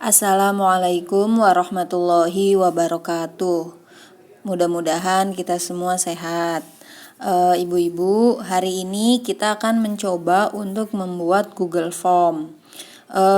Assalamualaikum warahmatullahi wabarakatuh. Mudah-mudahan kita semua sehat. Ibu-ibu, hari ini kita akan mencoba untuk membuat Google Form.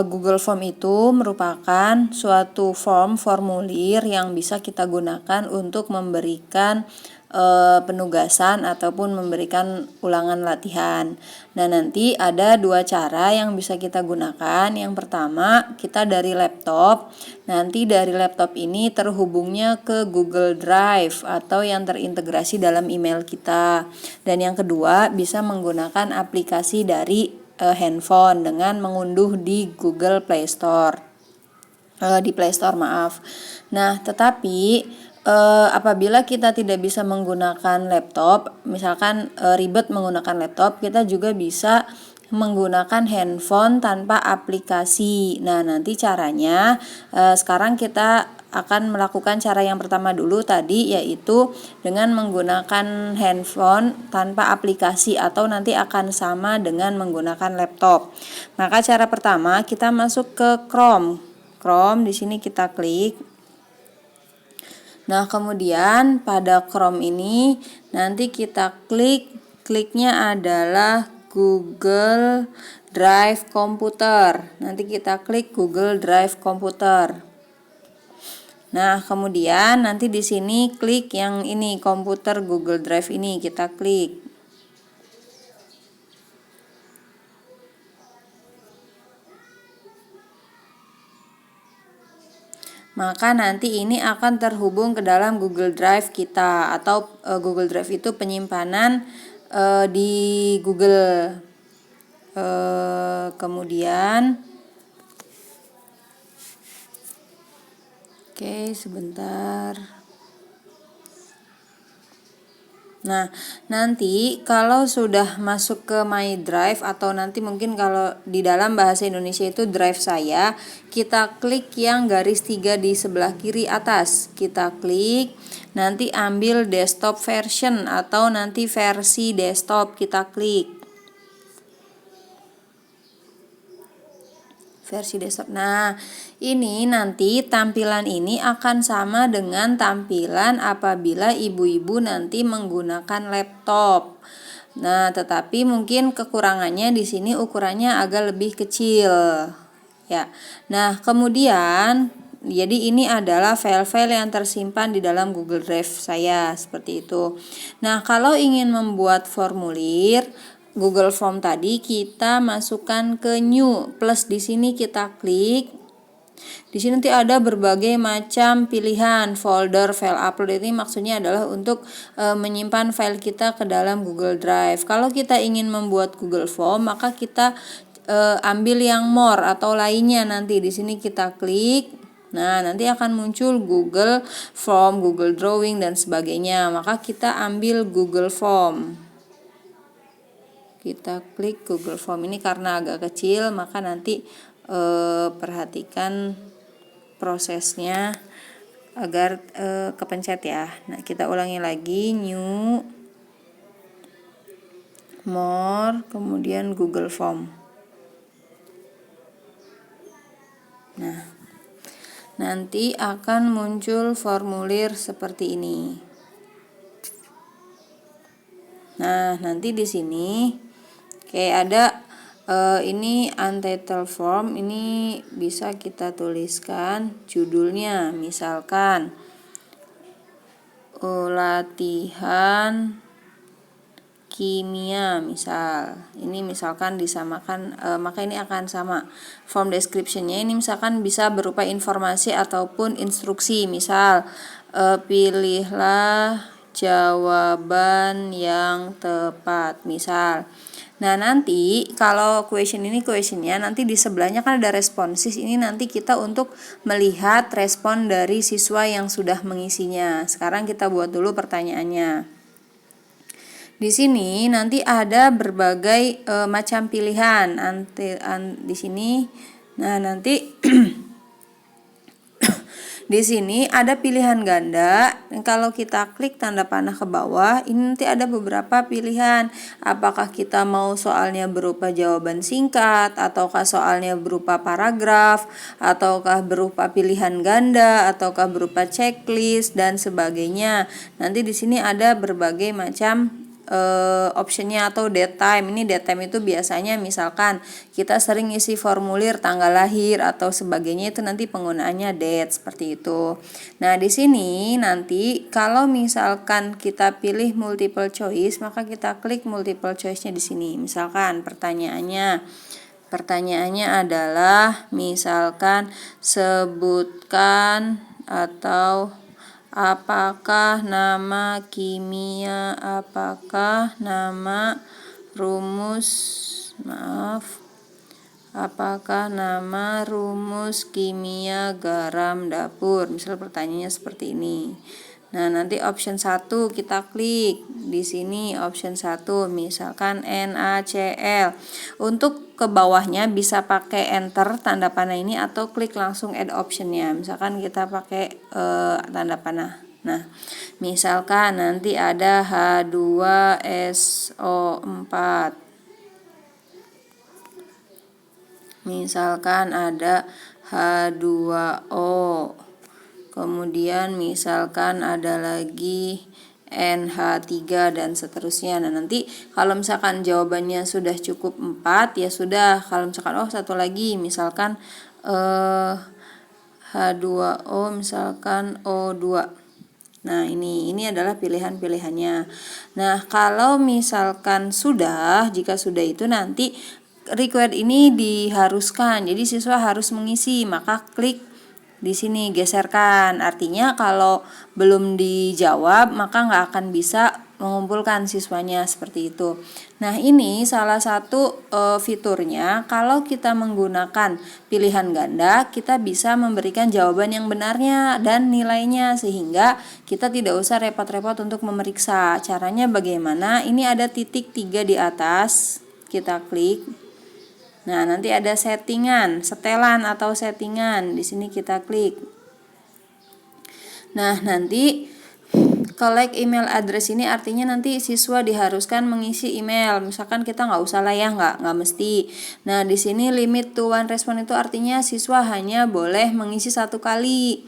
Google Form itu merupakan suatu formulir yang bisa kita gunakan untuk memberikan penugasan ataupun memberikan ulangan latihan. Nah, nanti ada dua cara yang bisa kita gunakan. Yang pertama, kita dari laptop. Nanti dari laptop ini terhubungnya ke Google Drive atau yang terintegrasi dalam email kita. Dan yang kedua, bisa menggunakan aplikasi dari handphone dengan mengunduh di Google Play Store. Di Play Store, maaf. Nah, tetapi apabila kita tidak bisa menggunakan laptop, misalkan ribet menggunakan laptop, kita juga bisa menggunakan handphone tanpa aplikasi. Nah, nanti caranya sekarang kita akan melakukan cara yang pertama dulu tadi, yaitu dengan menggunakan handphone tanpa aplikasi atau nanti akan sama dengan menggunakan laptop. Maka cara pertama kita masuk ke Chrome. Di sini kita klik. Nah, kemudian pada Chrome ini nanti kita kliknya adalah Google Drive Komputer. Nanti kita klik Google Drive Komputer. Nah, kemudian nanti di sini klik yang ini, komputer Google Drive ini kita klik. Maka nanti ini akan terhubung ke dalam Google Drive kita, atau Google Drive itu penyimpanan di Google. Kemudian sebentar. Nah, nanti kalau sudah masuk ke My Drive, atau nanti mungkin kalau di dalam bahasa Indonesia itu Drive saya, kita klik yang garis 3 di sebelah kiri atas. Kita klik, nanti ambil desktop version atau nanti versi desktop, kita klik. Versi desktop. Nah, ini nanti tampilan ini akan sama dengan tampilan apabila ibu-ibu nanti menggunakan laptop. Nah, tetapi mungkin kekurangannya di sini ukurannya agak lebih kecil. Ya. Nah, kemudian jadi ini adalah file-file yang tersimpan di dalam Google Drive saya, seperti itu. Nah, kalau ingin membuat formulir Google Form tadi, kita masukkan ke New, plus di sini kita klik. Di sini nanti ada berbagai macam pilihan folder file upload. Ini maksudnya adalah untuk menyimpan file kita ke dalam Google Drive. Kalau kita ingin membuat Google Form, maka kita ambil yang more atau lainnya. Nanti di sini kita klik. Nah, nanti akan muncul Google Form, Google Drawing dan sebagainya. Maka kita ambil Google Form. Kita klik Google Form ini karena agak kecil, maka nanti perhatikan prosesnya agar kepencet ya. Nah, kita ulangi lagi, New, More, kemudian Google Form. Nah, nanti akan muncul formulir seperti ini. Nah, nanti di sini ada ini untitled form, ini bisa kita tuliskan judulnya, misalkan latihan kimia misal. Ini misalkan disamakan, maka ini akan sama. Form description-nya ini misalkan bisa berupa informasi ataupun instruksi, misal pilihlah jawaban yang tepat, misal. Nah, nanti kalau questionnya nanti di sebelahnya kan ada responses. Ini nanti kita untuk melihat respon dari siswa yang sudah mengisinya. Sekarang kita buat dulu pertanyaannya. Di sini nanti ada berbagai macam pilihan. Di sini, nah nanti Di sini ada pilihan ganda. Kalau kita klik tanda panah ke bawah, ini nanti ada beberapa pilihan. Apakah kita mau soalnya berupa jawaban singkat, ataukah soalnya berupa paragraf, ataukah berupa pilihan ganda, ataukah berupa checklist dan sebagainya. Nanti di sini ada berbagai macam optionnya atau date time. Ini date time itu biasanya misalkan kita sering isi formulir tanggal lahir atau sebagainya, itu nanti penggunaannya date seperti itu. Nah, di sini nanti kalau misalkan kita pilih multiple choice, maka kita klik multiple choice-nya di sini. Misalkan pertanyaannya adalah misalkan sebutkan apakah nama kimia, apakah nama rumus kimia garam dapur. Misal pertanyaannya seperti ini. Nah, nanti option 1 kita klik. Di sini option 1 misalkan NaCl. Untuk ke bawahnya bisa pakai enter tanda panah ini atau klik langsung add optionnya. Misalkan kita pakai tanda panah. Nah, misalkan nanti ada H2SO4. Misalkan ada H2O. Kemudian misalkan ada lagi NH3 dan seterusnya. Nah, nanti kalau misalkan jawabannya sudah cukup 4, ya sudah. Kalau misalkan satu lagi misalkan H2O misalkan O2. Nah, ini adalah pilihan-pilihannya. Nah, kalau misalkan jika sudah itu nanti required ini diharuskan. Jadi siswa harus mengisi, maka klik di sini geserkan. Artinya kalau belum dijawab maka nggak akan bisa mengumpulkan siswanya seperti itu. Nah, ini salah satu fiturnya. Kalau kita menggunakan pilihan ganda, kita bisa memberikan jawaban yang benarnya dan nilainya, sehingga kita tidak usah repot-repot untuk memeriksa. Caranya bagaimana? Ini ada titik 3 di atas, kita klik. Nah, nanti ada setelan atau settingan. Di sini kita klik. Nah, nanti collect email address ini artinya nanti siswa diharuskan mengisi email. Misalkan kita nggak usah lah ya, nggak mesti. Nah, di sini limit to one respond itu artinya siswa hanya boleh mengisi 1 kali.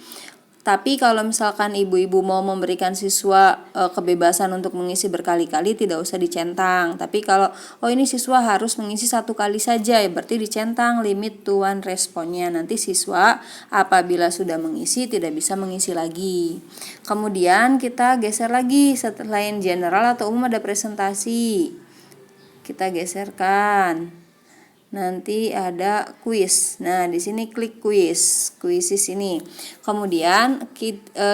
Tapi kalau misalkan ibu-ibu mau memberikan siswa kebebasan untuk mengisi berkali-kali, tidak usah dicentang. Tapi kalau ini siswa harus mengisi 1 kali saja, ya berarti dicentang limit to one responnya. Nanti siswa apabila sudah mengisi tidak bisa mengisi lagi. Kemudian kita geser lagi, selain general atau umum ada presentasi. Kita geserkan. Nanti ada quiz. Nah, di sini klik quiz ini. Kemudian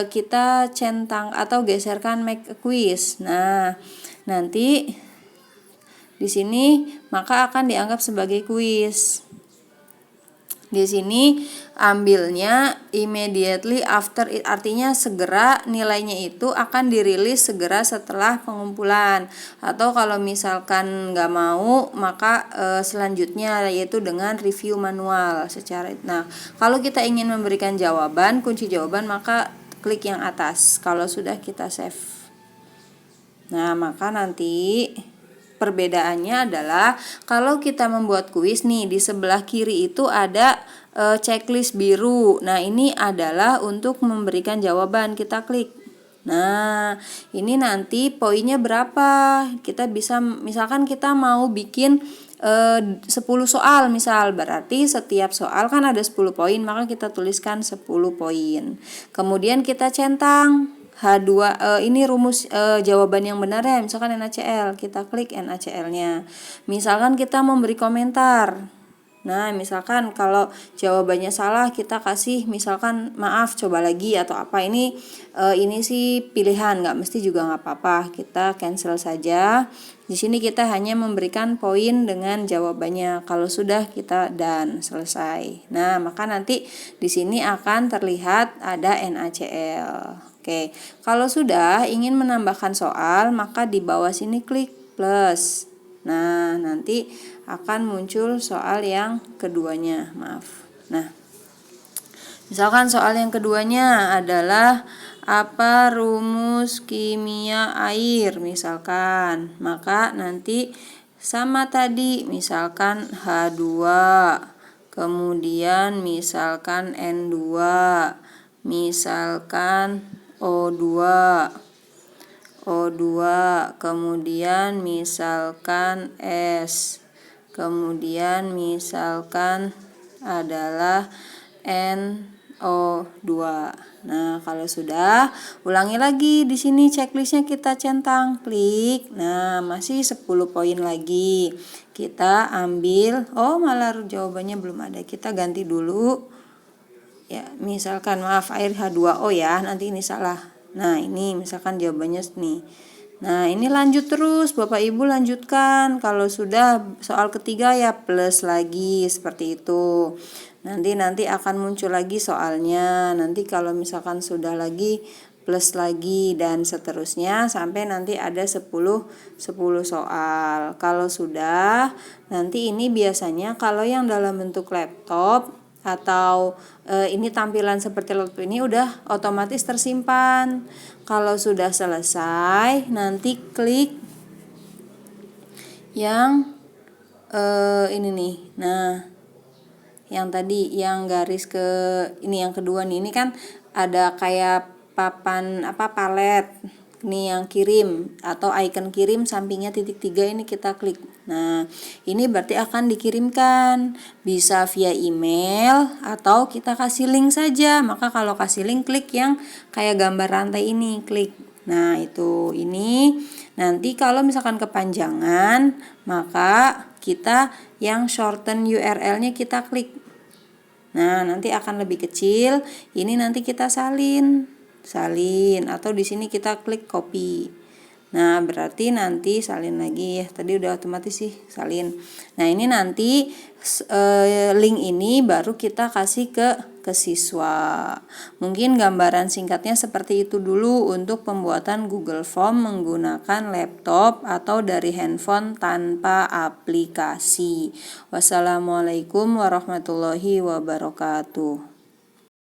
kita centang atau geserkan make a quiz. Nah, nanti di sini maka akan dianggap sebagai quiz. Di sini ambilnya immediately after it, artinya segera, nilainya itu akan dirilis segera setelah pengumpulan. Atau kalau misalkan nggak mau, maka selanjutnya yaitu dengan review manual secara. Nah, kalau kita ingin memberikan jawaban, kunci jawaban, maka klik yang atas. Kalau sudah kita save. Nah, maka nanti perbedaannya adalah kalau kita membuat kuis nih, di sebelah kiri itu ada checklist biru. Nah, ini adalah untuk memberikan jawaban, kita klik. Nah, ini nanti poinnya berapa? Kita bisa, misalkan kita mau bikin 10 soal misal, berarti setiap soal kan ada 10 poin, maka kita tuliskan 10 poin. Kemudian kita centang H2 ini rumus jawaban yang benar ya, misalkan NaCl, kita klik NaCl-nya. Misalkan kita memberi komentar. Nah, misalkan kalau jawabannya salah, kita kasih misalkan maaf, coba lagi atau apa. Ini sih pilihan, nggak mesti juga nggak apa-apa. Kita cancel saja. Di sini kita hanya memberikan poin dengan jawabannya. Kalau sudah kita dan selesai. Nah, maka nanti di sini akan terlihat ada NaCl. Oke, kalau sudah ingin menambahkan soal, maka di bawah sini klik plus. Nah, nanti akan muncul soal yang keduanya, maaf. Nah, Misalkan soal yang keduanya adalah apa rumus kimia air misalkan. Maka nanti sama tadi, misalkan H2, kemudian misalkan N2, misalkan O2, kemudian misalkan S, kemudian misalkan adalah NO2. Nah, kalau sudah, ulangi lagi di sini checklistnya kita centang, klik. Nah, masih 10 poin lagi. Kita ambil, malah jawabannya belum ada. Kita ganti dulu. Ya, misalkan maaf air H2O ya, nanti ini salah. Nah, ini misalkan jawabannya nih. Nah, ini lanjut terus, Bapak Ibu lanjutkan. Kalau sudah soal ketiga ya plus lagi seperti itu. Nanti akan muncul lagi soalnya. Nanti kalau misalkan sudah lagi plus lagi dan seterusnya sampai nanti ada 10 soal. Kalau sudah, nanti ini biasanya kalau yang dalam bentuk laptop atau ini tampilan seperti laptop ini udah otomatis tersimpan. Kalau sudah selesai, nanti klik yang ini nih. Nah, yang tadi yang garis ke ini yang kedua nih, ini kan ada kayak papan palet. Ini yang kirim atau icon kirim sampingnya titik 3 ini kita klik. Nah, ini berarti akan dikirimkan bisa via email atau kita kasih link saja. Maka kalau kasih link, klik yang kayak gambar rantai ini, klik. Nah, itu ini nanti kalau misalkan kepanjangan, maka kita yang shorten URL-nya kita klik. Nah, nanti akan lebih kecil. Ini nanti kita salin atau di sini kita klik copy. Nah, berarti nanti salin lagi ya. Tadi udah otomatis sih salin. Nah, ini nanti link ini baru kita kasih ke siswa. Mungkin gambaran singkatnya seperti itu dulu untuk pembuatan Google Form menggunakan laptop atau dari handphone tanpa aplikasi. Wassalamualaikum warahmatullahi wabarakatuh.